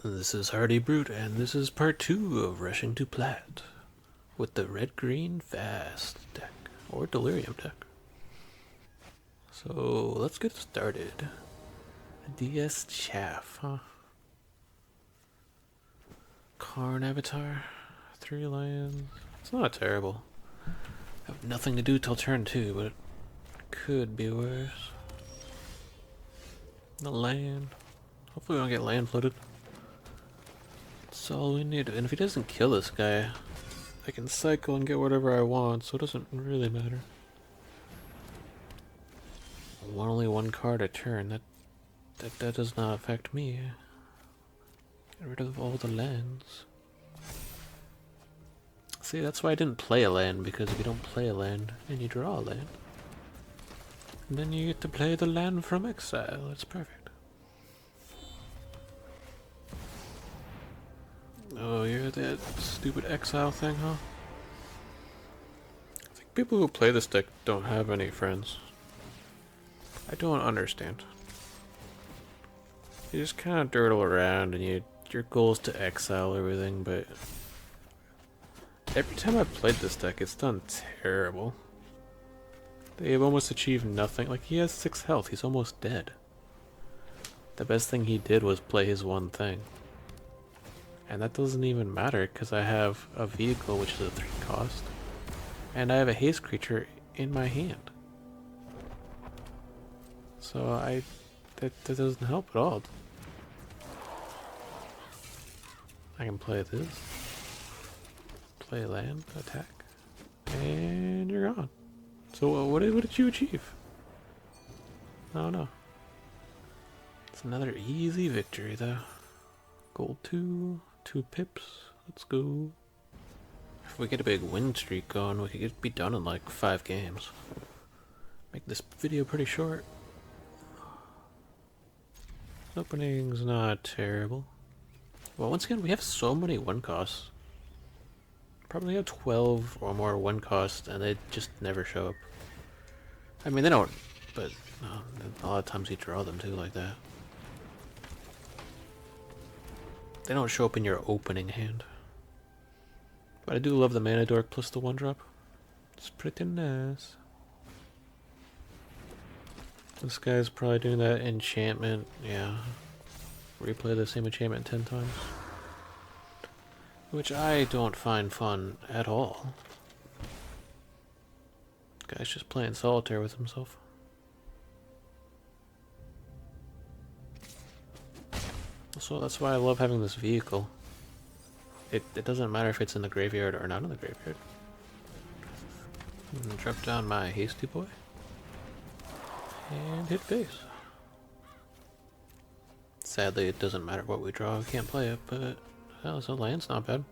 This is Hardy Brute, and this is part 2 of rushing to plat with the red-green fast deck, or Delirium deck. So let's get started. DS Chaff, huh? Karn Avatar, 3 lands. It's not terrible. I have nothing to do till turn 2, but it could be worse. The land. Hopefully we don't get land flooded. That's all we need. And if he doesn't kill this guy, I can cycle and get whatever I want, so it doesn't really matter. Only one card a turn. That does not affect me. Get rid of all the lands. See, that's why I didn't play a land, because if you don't play a land, and you draw a land, and then you get to play the land from exile. It's perfect. Oh, you're that stupid exile thing, huh? I think people who play this deck don't have any friends. I don't understand. You just kind of dirtle around and your goal is to exile everything, but every time I've played this deck, it's done terrible. They've almost achieved nothing. Like, he has 6 health, he's almost dead. The best thing he did was play his one thing. And that doesn't even matter, because I have a vehicle, which is a 3 cost, and I have a haste creature in my hand. So that doesn't help at all. I can play this, play land, attack, and you're gone. So what did you achieve? Oh no. It's another easy victory though. Gold 2, 2 pips, let's go. If we get a big win streak going, we could be done in like 5 games. Make this video pretty short. Opening's not terrible. Well, once again, we have so many 1 costs. Probably have 12 or more 1 costs, and they just never show up. I mean, they don't, but a lot of times you draw them too like that. They don't show up in your opening hand. But I do love the mana dork plus the 1-drop. It's pretty nice. This guy's probably doing that enchantment, yeah. Replay the same enchantment 10 times. Which I don't find fun at all. Guy's just playing solitaire with himself. So that's why I love having this vehicle. It doesn't matter if it's in the graveyard or not in the graveyard. Drop down my hasty boy. And hit base. Sadly, it doesn't matter what we draw, we can't play it, but hell, so land's not bad.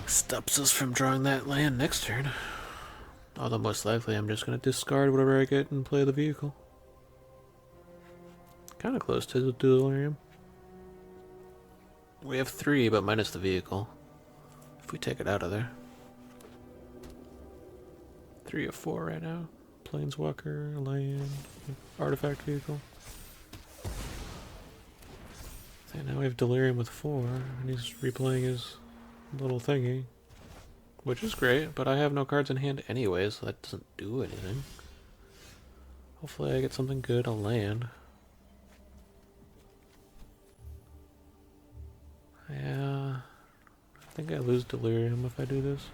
Stops us from drawing that land next turn. Although most likely I'm just going to discard whatever I get and play the vehicle. Kind of close to the Delirium. We have 3, but minus the vehicle. If we take it out of there. 3 of 4 right now. Planeswalker, land, artifact vehicle. And now we have Delirium with 4, and he's replaying his little thingy. Which is great, but I have no cards in hand anyway, so that doesn't do anything. Hopefully I get something good on land. Yeah, I think I lose Delirium if I do this.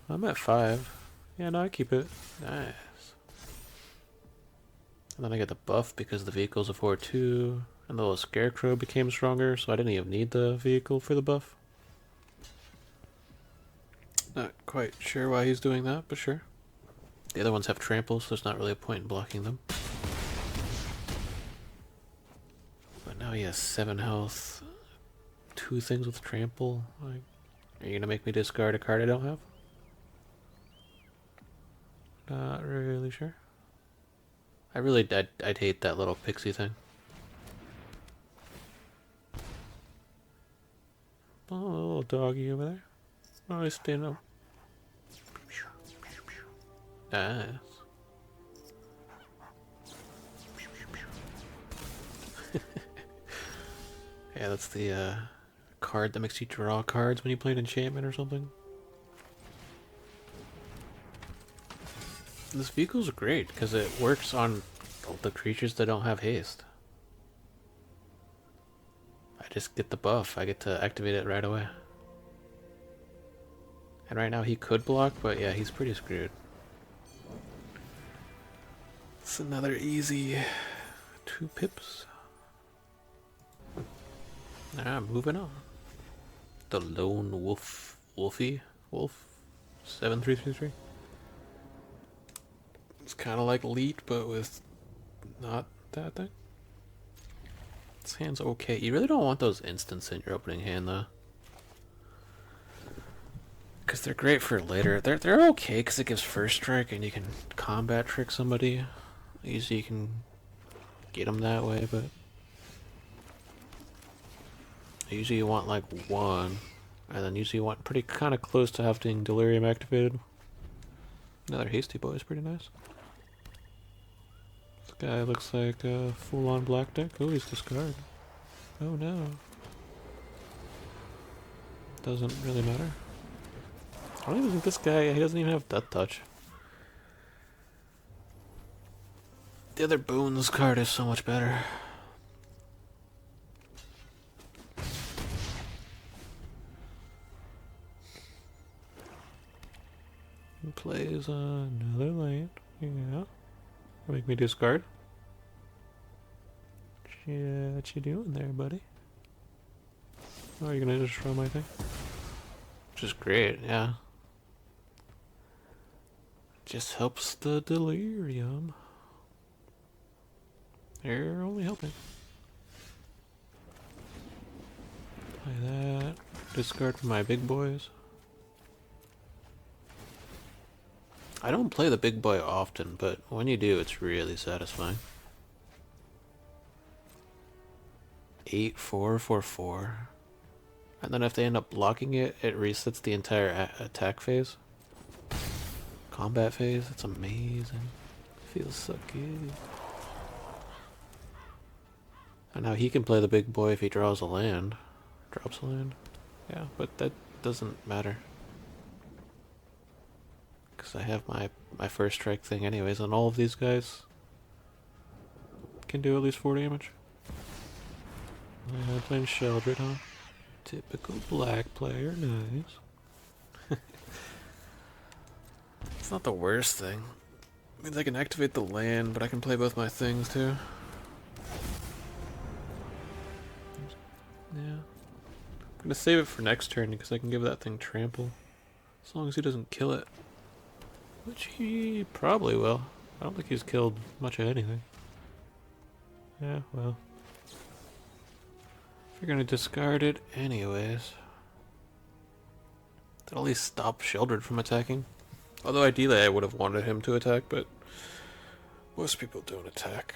I'm at 5. Yeah, no, I keep it. Nice. And then I get the buff because the vehicle's a 4/2, and the little scarecrow became stronger, so I didn't even need the vehicle for the buff. Not quite sure why he's doing that, but sure. The other ones have trample, so there's not really a point in blocking them. But now he has 7 health, 2 things with trample. Like, are you gonna make me discard a card I don't have? Not really sure. I'd hate that little pixie thing. Oh, a little doggy over there. Oh, he's staying up. Nice. Yeah, that's the card that makes you draw cards when you play an enchantment or something. This vehicle's great because it works on the creatures that don't have haste. I just get the buff. I get to activate it right away. And right now he could block, but yeah, he's pretty screwed. It's another easy 2 pips. Moving on. The Lone Wolf, Wolf 7333. It's kind of like Leet, but with not that thing. This hand's okay. You really don't want those instants in your opening hand, though. Because they're great for later. They're okay because it gives first strike and you can combat trick somebody. Usually you can get them that way, but usually you want like 1, and then usually you want pretty kind of close to having Delirium activated. Another hasty boy is pretty nice. This guy looks like a full-on black deck. Oh, he's discard. Oh no. Doesn't really matter. I don't even think this guy, he doesn't even have Death Touch. The other Boons card is so much better. He plays another land. Yeah. Make me discard. What you doing there, buddy? Oh, you're gonna destroy my thing? Which is great, yeah. Just helps the Delirium. They're only helping. Play that. Discard for my big boys. I don't play the big boy often, but when you do, it's really satisfying. 8-4-4-4. And then if they end up blocking it, it resets the entire attack phase. Combat phase, it's amazing. Feels so good. And now he can play the big boy if he draws a land. Drops a land. Yeah, but that doesn't matter. Because I have my first strike thing anyways, and all of these guys can do at least 4 damage. I'm playing Sheldred, huh? Typical black player, nice. It's not the worst thing. It means I can activate the land, but I can play both my things too. Yeah. I'm gonna save it for next turn because I can give that thing trample. As long as he doesn't kill it. Which he probably will. I don't think he's killed much of anything. Yeah, well. If you're gonna discard it anyways. That'll at least stop Sheldred from attacking. Although ideally I would have wanted him to attack, but most people don't attack.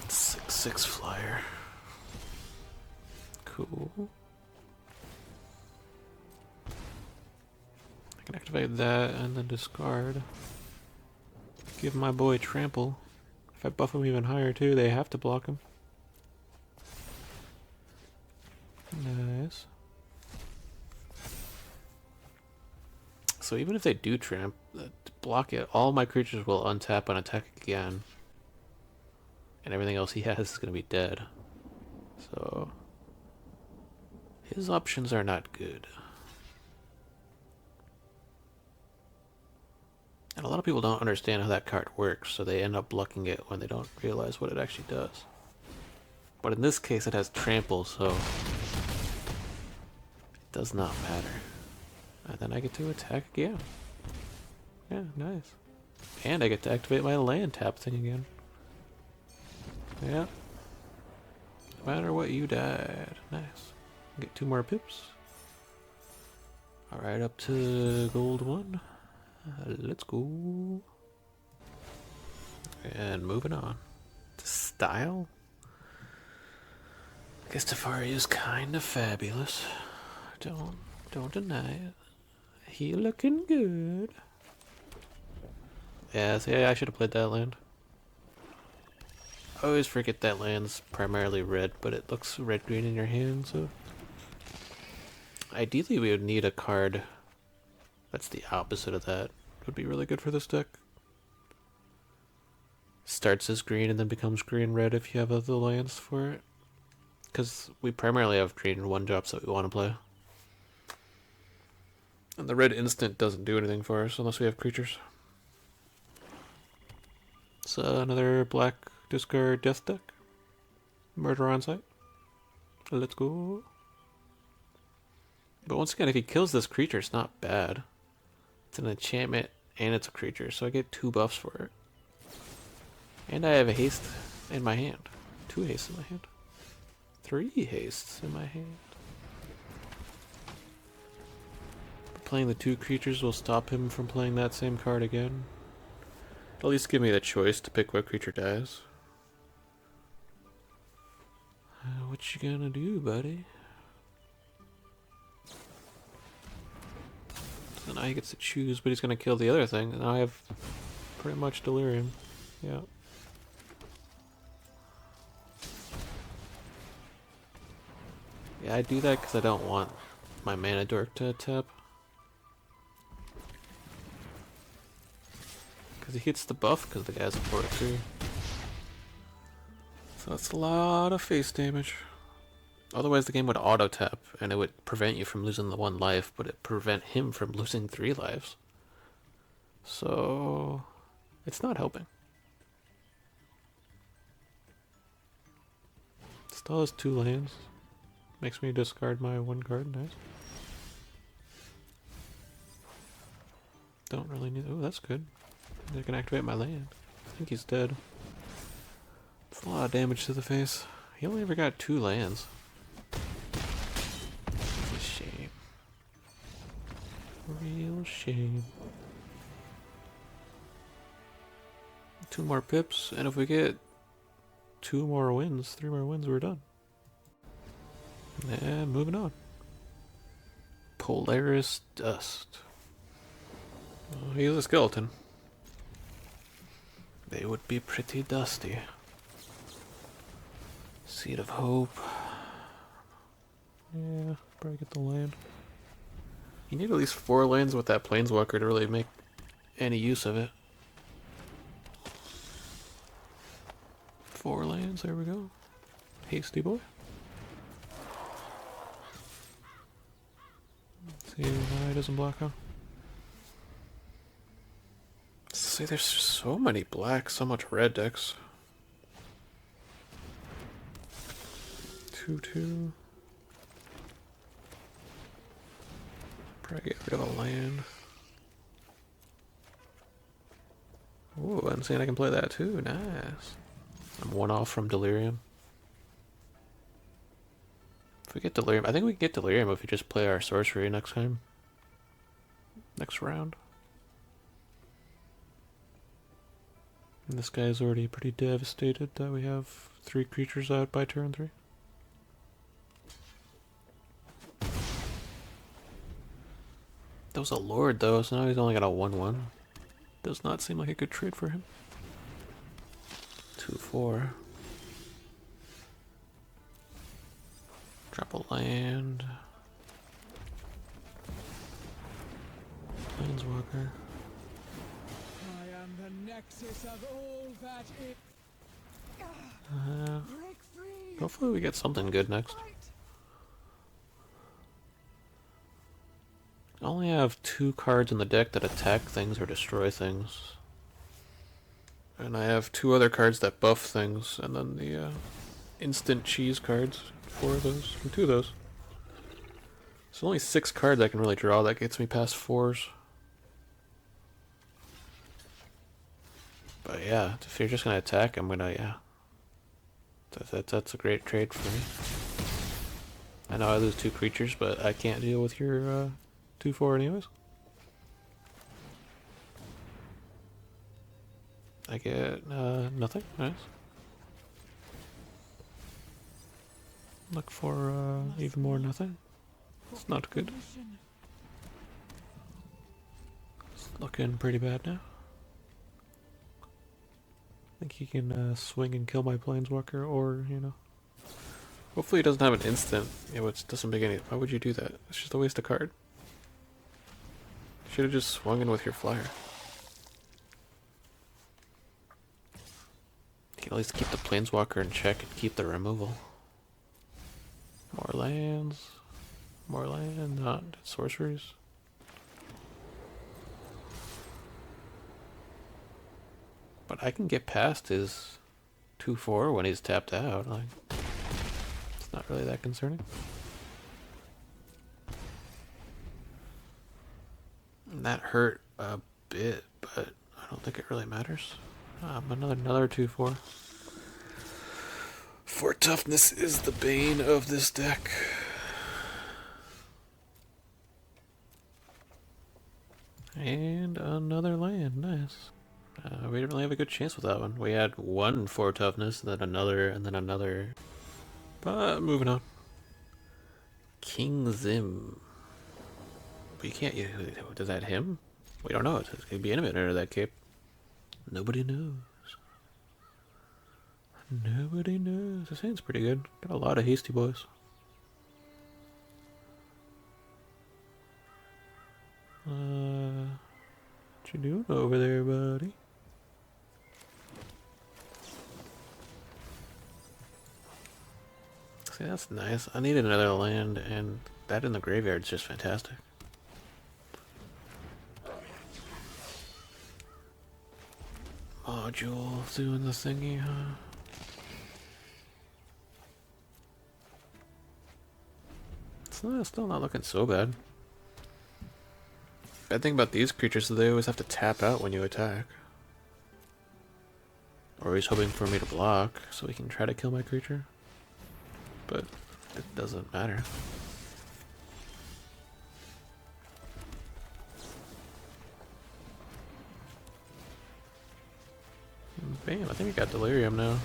6/6 flyer. Cool. I can activate that and then discard. Give my boy trample. If I buff him even higher too, they have to block him. Nice. So even if they do block it, all my creatures will untap and attack again. And everything else he has is going to be dead. So his options are not good. And a lot of people don't understand how that card works, so they end up blocking it when they don't realize what it actually does. But in this case it has trample, so it does not matter. And then I get to attack again. Yeah, nice. And I get to activate my land tap thing again. Yeah. No matter what, you died. Nice. Get 2 more pips. Alright, up to gold 1. Let's go. And moving on to style. I guess Teferi is kind of fabulous. Don't deny it. He looking good. Yeah, see, I should have played that land. I always forget that land's primarily red, but it looks red-green in your hand, so... Ideally we would need a card that's the opposite of that. It would be really good for this deck. Starts as green and then becomes green-red if you have other lands for it. Because we primarily have green 1-drops that we want to play. And the red instant doesn't do anything for us unless we have creatures. So another black discard death deck. Murder on site. Let's go. But once again, if he kills this creature, it's not bad. It's an enchantment and it's a creature, so I get 2 buffs for it. And I have a haste in my hand. 2 hastes in my hand. 3 hastes in my hand. But playing the 2 creatures will stop him from playing that same card again. At least give me the choice to pick what creature dies. What you gonna do, buddy? So now he gets to choose, but he's gonna kill the other thing, and I have pretty much Delirium. Yeah. Yeah, I do that because I don't want my mana dork to tap. Because he hits the buff because the guy's a 4-3. So that's a lot of face damage. Otherwise the game would auto tap and it would prevent you from losing the 1 life, but it prevent him from losing 3 lives. So it's not helping. Still has 2 lands. Makes me discard my 1 card, nice. Don't really need... Oh, that's good. I can activate my land. I think he's dead. It's a lot of damage to the face. He only ever got 2 lands. It's a shame. Real shame. 2 more pips, and if we get 2 more wins, 3 more wins, we're done. And moving on. Polaris Dust. Oh, he's a skeleton. They would be pretty dusty. Seed of Hope. Yeah, probably get the land. You need at least 4 lands with that Planeswalker to really make any use of it. 4 lands, there we go. Hasty boy. Let's see why it doesn't block, huh? See, there's so many black, so much red decks. 2/2. Probably get rid of a land. Ooh, I'm saying I can play that too. Nice. I'm 1 off from Delirium. If we get Delirium, I think we can get Delirium if we just play our sorcery next time. Next round. And this guy is already pretty devastated that we have 3 creatures out by turn 3. That was a lord though, so now he's only got a 1/1. Does not seem like a good trade for him. 2/4. Drop a land. Planeswalker. I am the nexus of all that is. Break free. Hopefully we get something good next. I only have 2 cards in the deck that attack things or destroy things. And I have 2 other cards that buff things, and then the instant cheese cards. 4 of those, and 2 of those. So only 6 cards I can really draw that gets me past 4s. But yeah, if you're just gonna attack, I'm gonna, yeah. That's a great trade for me. I know I lose 2 creatures, but I can't deal with your 2/4 anyways. I get nothing. Nice. Look for even more nothing. It's not good. It's looking pretty bad now. think he can swing and kill my planeswalker, or, you know. Hopefully he doesn't have an instant, which doesn't make any... Why would you do that? It's just a waste of card. Should have just swung in with your flyer. You can at least keep the planeswalker in check and keep the removal. More lands. More land, not sorceries. But I can get past his 2/4 when he's tapped out. Like, it's not really that concerning. And that hurt a bit, but I don't think it really matters. Another 2/4. 4 toughness is the bane of this deck. And another land, nice. We didn't really have a good chance with that one. We had 1 4 toughness, then another, and then another. But moving on. King Zim. But you can't. Does that him? We don't know. It could be intimate under that cape. Nobody knows. Nobody knows. This hand's pretty good. Got a lot of hasty boys. What you doing over there, buddy? See, that's nice. I needed another land, and that in the graveyard is just fantastic. Module doing the thingy, huh? It's still not looking so bad. Bad thing about these creatures is they always have to tap out when you attack. Or he's hoping for me to block so he can try to kill my creature. But it doesn't matter. Bam, I think I got Delirium now.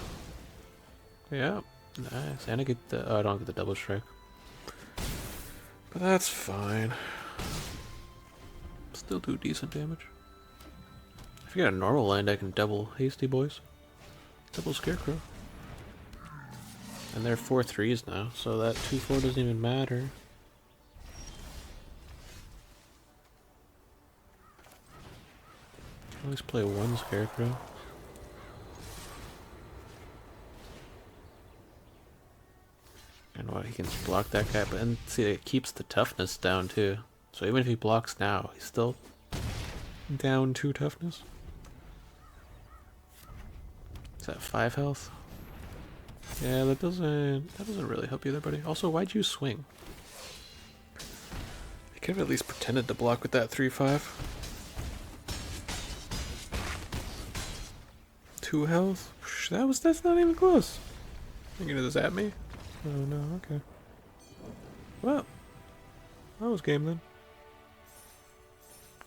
Yeah, nice. And I get the... Oh, I don't get the double strike. But that's fine. Still do decent damage. If you got a normal land, I can double Hasty Boys. Double Scarecrow. And they're 4/3s now, so that 2/4 doesn't even matter. At least play 1 Scarecrow. And what, he can block that guy, but then see, it keeps the toughness down too. So even if he blocks now, he's still down 2 toughness. Is that 5 health? Yeah, that doesn't really help either, buddy. Also, why'd you swing? I could have at least pretended to block with that 3/5. 2 health? That's not even close. You're gonna just at me? Oh no, okay. Well, that was game then.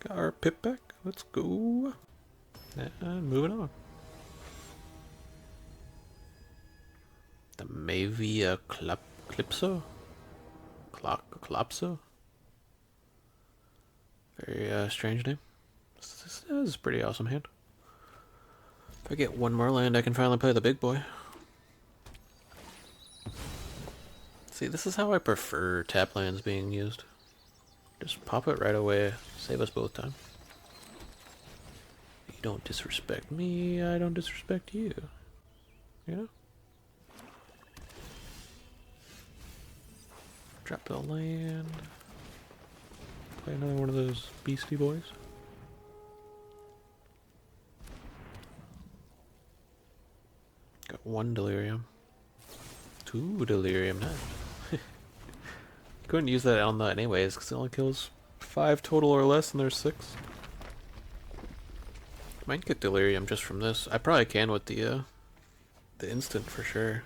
Got our pip back. Let's go. And moving on. The Mavia Clipso? Clopso? Very strange name. This is a pretty awesome hand. If I get 1 more land, I can finally play the big boy. See, this is how I prefer tap lands being used. Just pop it right away, save us both time. You don't disrespect me, I don't disrespect you. You know? Drop the land. Play another one of those Beastie Boys. Got 1 Delirium. 2 Delirium, nice. Couldn't use that on that anyways, because it only kills 5 total or less, and there's 6. Might get Delirium just from this. I probably can with the instant for sure.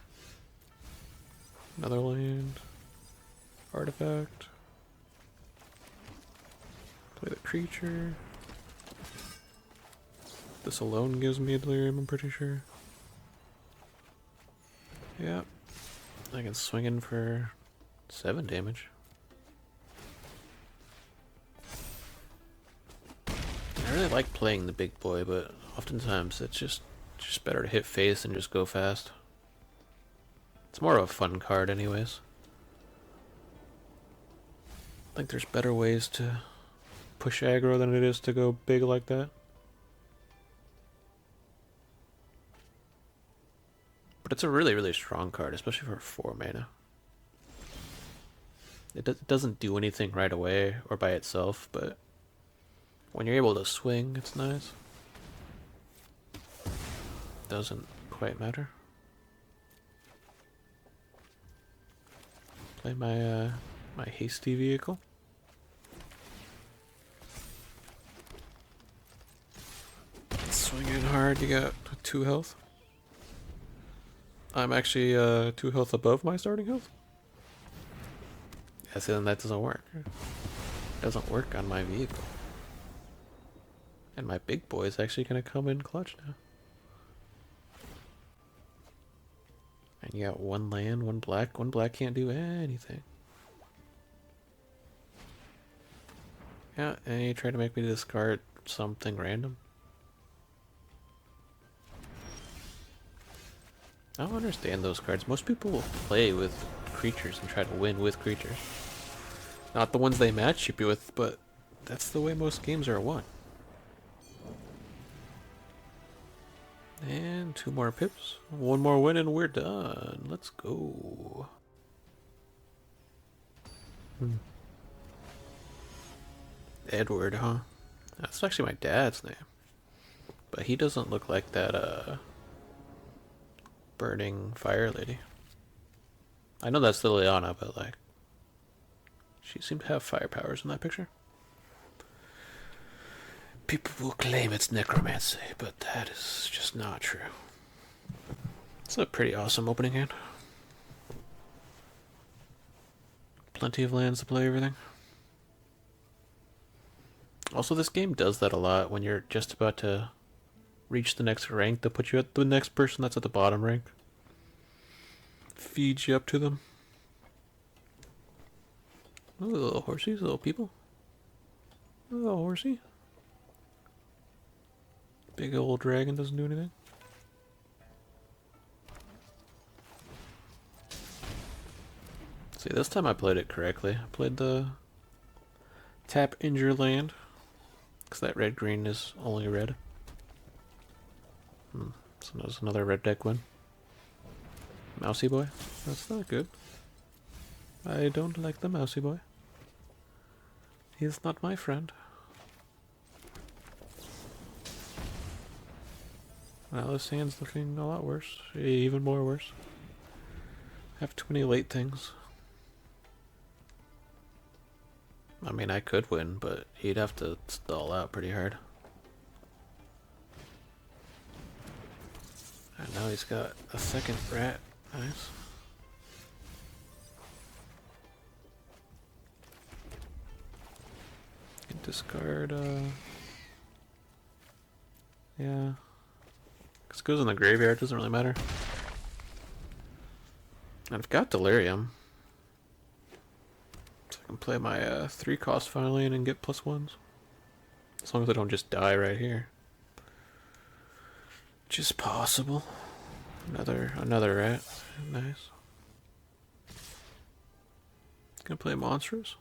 Another land. Artifact. Play the creature. This alone gives me a Delirium, I'm pretty sure. Yep. I can swing in for 7 damage. I really like playing the big boy, but oftentimes it's just Just better to hit face and just go fast. It's more of a fun card anyways. I think there's better ways to push aggro than it is to go big like that. But it's a really, really strong card, especially for 4 mana. It doesn't do anything right away or by itself, but when you're able to swing, it's nice. Doesn't quite matter. Play my my hasty vehicle. Swinging hard, you got 2 health. I'm actually 2 health above my starting health. Yeah, see, then that doesn't work. It doesn't work on my vehicle. And my big boy is actually going to come in clutch now. And you got 1 land, 1 black. 1 black can't do anything. Yeah, and you try to make me discard something random. I don't understand those cards. Most people will play with creatures and try to win with creatures. Not the ones they match you with, but that's the way most games are won. And 2 more pips. 1 more win and we're done. Let's go. Edward, huh? That's actually my dad's name. But he doesn't look like that, burning fire lady. I know that's Liliana, but like, she seemed to have fire powers in that picture. People will claim it's necromancy, but that is just not true. It's a pretty awesome opening hand. Plenty of lands to play everything. Also, this game does that a lot when you're just about to reach the next rank. They'll put you at the next person that's at the bottom rank. Feed you up to them. Ooh, little horsies, little people. Little horsey. Big old dragon doesn't do anything. See, this time I played it correctly. I played the tap injure land. Because that red-green is only red. So there's another red deck win. Mousy boy? That's not good. I don't like the mousy boy. He's not my friend. Now this hand's looking a lot worse. Even more worse. I have too many late things. I mean, I could win, but he'd have to stall out pretty hard. And now he's got a second rat. Nice. Can discard, yeah. Because it goes in the graveyard, doesn't really matter. And I've got Delirium. So I can play my 3 cost finally and get +1s. As long as I don't just die right here. Which is possible. Another rat. Nice. Gonna play monsters?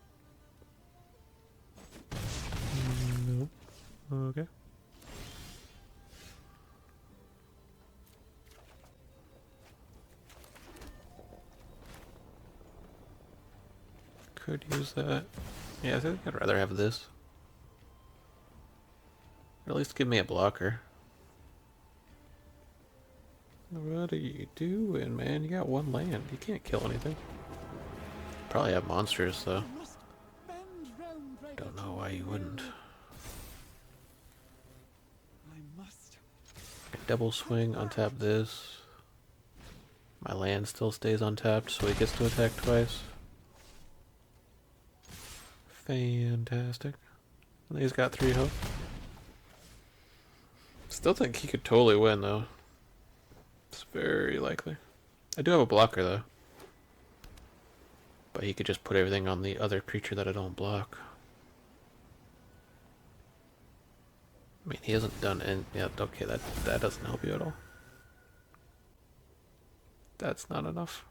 Nope. Okay. Could use that. Yeah, I think I'd rather have this. Or at least give me a blocker. What are you doing, man? You got 1 land. You can't kill anything. Probably have monsters, though. Don't know why you wouldn't. Double swing, untap this. My land still stays untapped, so he gets to attack twice. Fantastic. And he's got 3 health. Still think he could totally win, though. It's very likely. I do have a blocker, though. But he could just put everything on the other creature that I don't block. I mean, he hasn't done any... Yeah, okay, that doesn't help you at all. That's not enough.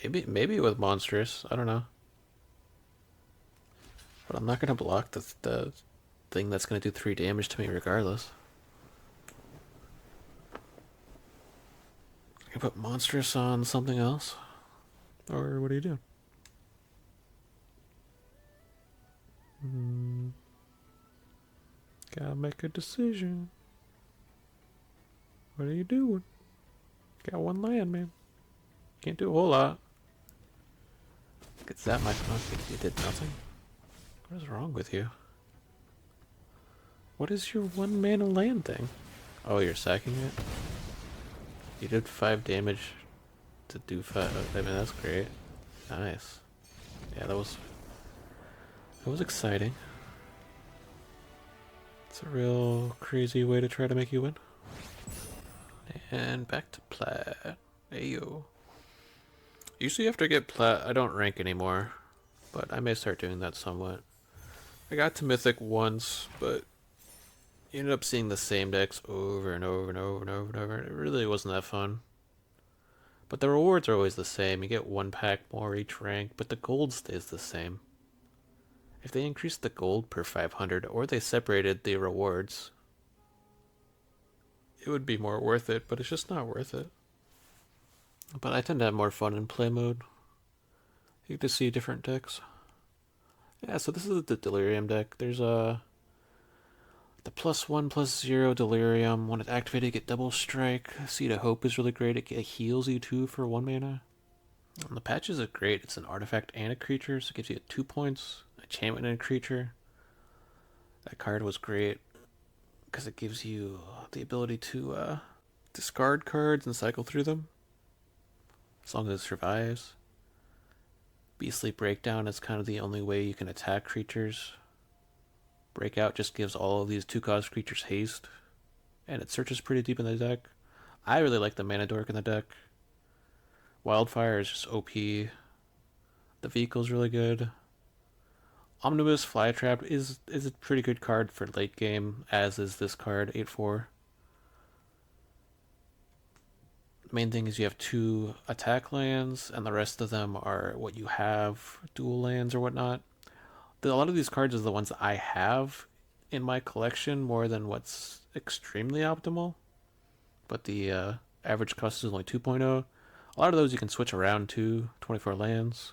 Maybe with Monstrous, I don't know. But I'm not gonna block the thing that's gonna do 3 damage to me regardless. I can put Monstrous on something else? Or what are you doing? Gotta make a decision. What are you doing? Got 1 land, man. Can't do a whole lot. It's that much. Okay, you did nothing. What is wrong with you? What is your 1 mana land thing? Oh, you're sacking it? You did 5 damage to do 5. I mean, that's great. Nice. Yeah, that was exciting. It's a real crazy way to try to make you win. And back to plat. Ayo. Usually after I get plat, I don't rank anymore, but I may start doing that somewhat. I got to mythic once, but you ended up seeing the same decks over and over and over and over and over. It really wasn't that fun. But the rewards are always the same. You get 1 pack more each rank, but the gold stays the same. If they increased the gold per 500, or they separated the rewards, it would be more worth it, but it's just not worth it. But I tend to have more fun in play mode. You get to see different decks. Yeah, so this is the Delirium deck. There's the +1/+0 Delirium. When it's activated, you get double strike. Seed of Hope is really great. It heals you too for 1 mana. And the patches are great. It's an artifact and a creature, so it gives you 2 points. Enchantment and a creature. That card was great because it gives you the ability to discard cards and cycle through them as long as it survives. Beastly Breakdown is kind of the only way you can attack creatures. Breakout just gives all of these 2-cost creatures haste, and it searches pretty deep in the deck. I really like the mana dork in the deck. Wildfire is just OP. The vehicle's really good. Omnivorous Flytrap is a pretty good card for late game, as is this card, 8/4. The main thing is you have 2 attack lands, and the rest of them are what you have, dual lands or whatnot. A lot of these cards are the ones that I have in my collection more than what's extremely optimal. But the average cost is only 2.0. A lot of those you can switch around to, 24 lands.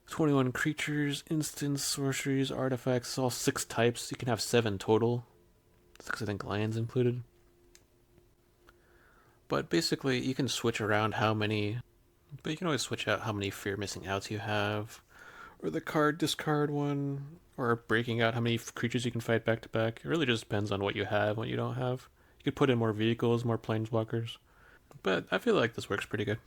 21 creatures, instants, sorceries, artifacts, all 6 types. You can have 7 total. 6, I think, lands included. But basically, you can switch around how many... But you can always switch out how many fear missing outs you have. Or the card discard one. Or breaking out how many creatures you can fight back to back. It really just depends on what you have and what you don't have. You could put in more vehicles, more planeswalkers. But I feel like this works pretty good.